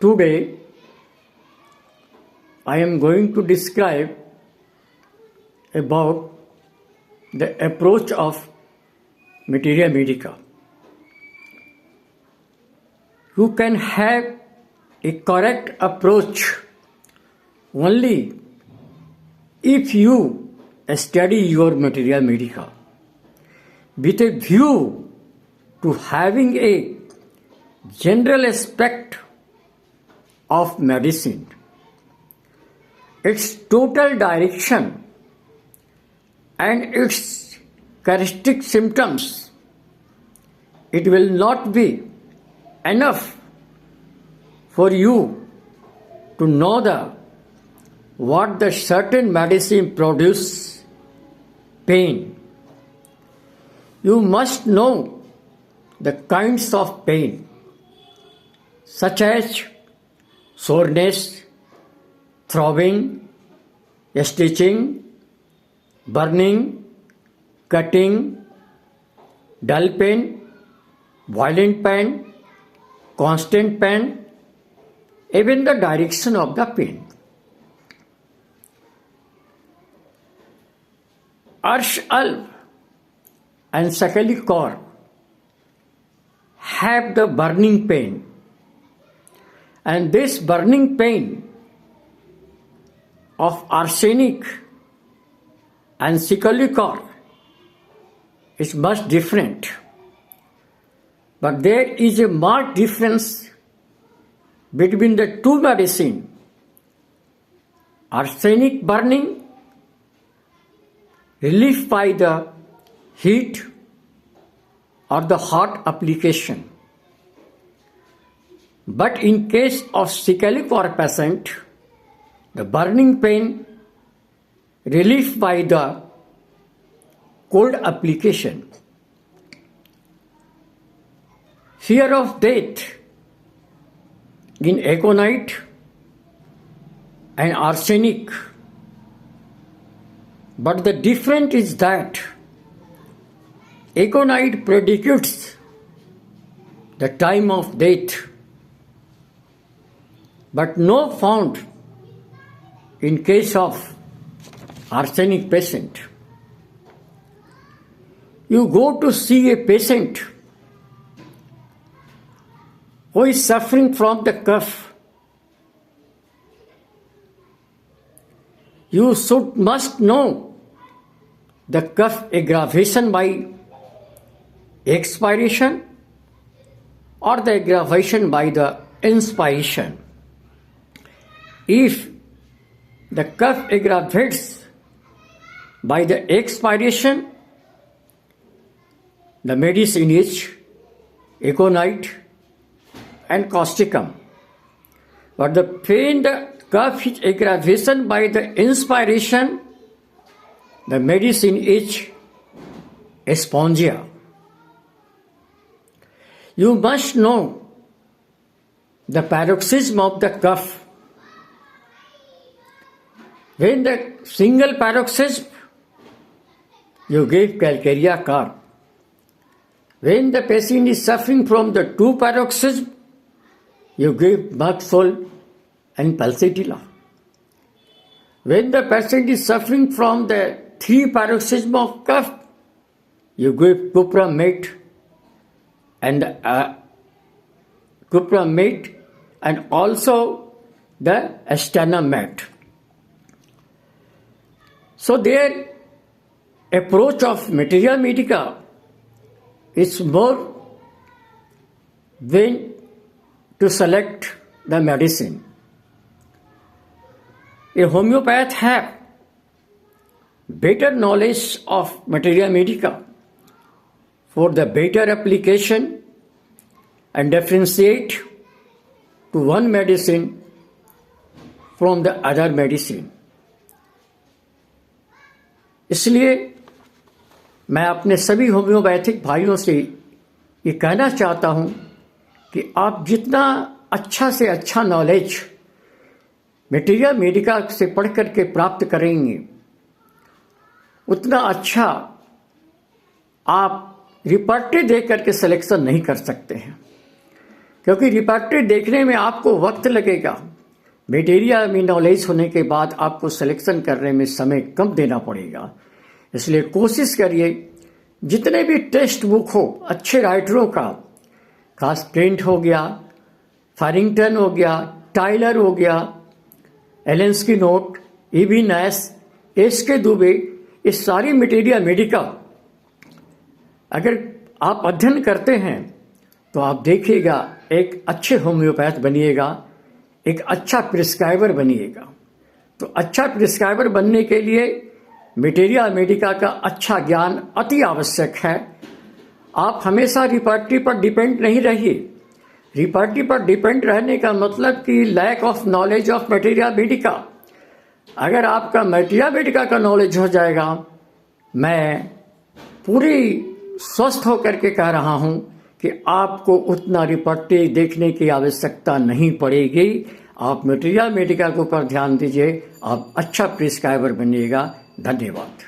Today, I am going to describe about the approach of Materia Medica. You can have a correct approach only if you study your Materia Medica with a view to having a general aspect of medicine, its total direction and its characteristic symptoms. It will not be enough for you to know what the certain medicine produce pain. You must know the kinds of pain such as soreness, throbbing, stitching, burning, cutting, dull pain, violent pain, constant pain, even the direction of the pain. Arsh alb and Sakali core have the burning pain, and this burning pain of arsenic and Sicalicor is much different. But there is a marked difference between the two medicines. Arsenic burning, relief by the heat or the hot application. But in case of Sicalicor patient, the burning pain relief by the cold application. Fear of death in aconite and arsenic. But the difference is that aconite predicts the time of death, but no found in case of arsenic patient. You go to see a patient who is suffering from the cough. You must know the cough aggravation by expiration or the aggravation by the inspiration. If the cough aggravates by the expiration, the medicine is aconite and causticum. But the pain, the cough is aggravation by the inspiration, the medicine is spongia. You must know the paroxysm of the cough. When the single paroxysm, you give calcarea carb. When the patient is suffering from the two paroxysms, you give Methprolol and Pulsatilla. When the patient is suffering from the three paroxysms of cough, you give Cupramate and also the Astanamate. So their approach of Materia Medica is more than to select the medicine. A homeopath have better knowledge of Materia Medica for the better application and differentiate to one medicine from the other medicine. इसलिए मैं अपने सभी homeopathic भाइयों से ये कहना चाहता हूँ कि आप जितना अच्छा से अच्छा नॉलेज मटेरिया मेडिका से पढ़ करके प्राप्त करेंगे उतना अच्छा आप रिपर्टी दे करके सिलेक्शन नहीं कर सकते हैं। क्योंकि रिपर्टरी देखने में आपको वक्त लगेगा। मटेरियल में नॉलेज होने के बाद आपको सिलेक्शन करने में समय कम देना पड़ेगा। इसलिए कोशिश करिए जितने भी टेक्स्ट बुक हो अच्छे राइटरों का, खास प्रिंट हो गया, फारिंगटन हो गया, टाइलर हो गया, एलेंस्की note, EB Nash, SK. Dubey, ये सारी मटेरियल मेडिकल अगर आप अध्ययन करते हैं तो आप देखिएगा एक अच्छे होम्योपैथ बनिएगा, एक अच्छा प्रिस्क्राइबर बनिएगा। तो अच्छा प्रिस्क्राइबर बनने के लिए मटेरियल मेडिका का अच्छा ज्ञान अति आवश्यक है। आप हमेशा रिपर्टरी पर डिपेंड नहीं रहिए। रिपर्टरी पर डिपेंड रहने का मतलब कि lack of knowledge of material medica. अगर आपका मटेरियल मेडिका का नॉलेज हो जाएगा, मैं पूरी स्वस्थ होकर के कह रहा हूं कि आपको उतना रिपर्टरी देखने की आवश्यकता नहीं पड़ेगी। आप मटेरियल मेडिका के ऊपर ध्यान दीजिए, आप अच्छा प्रिस्क्राइबर बनिएगा। धन्यवाद।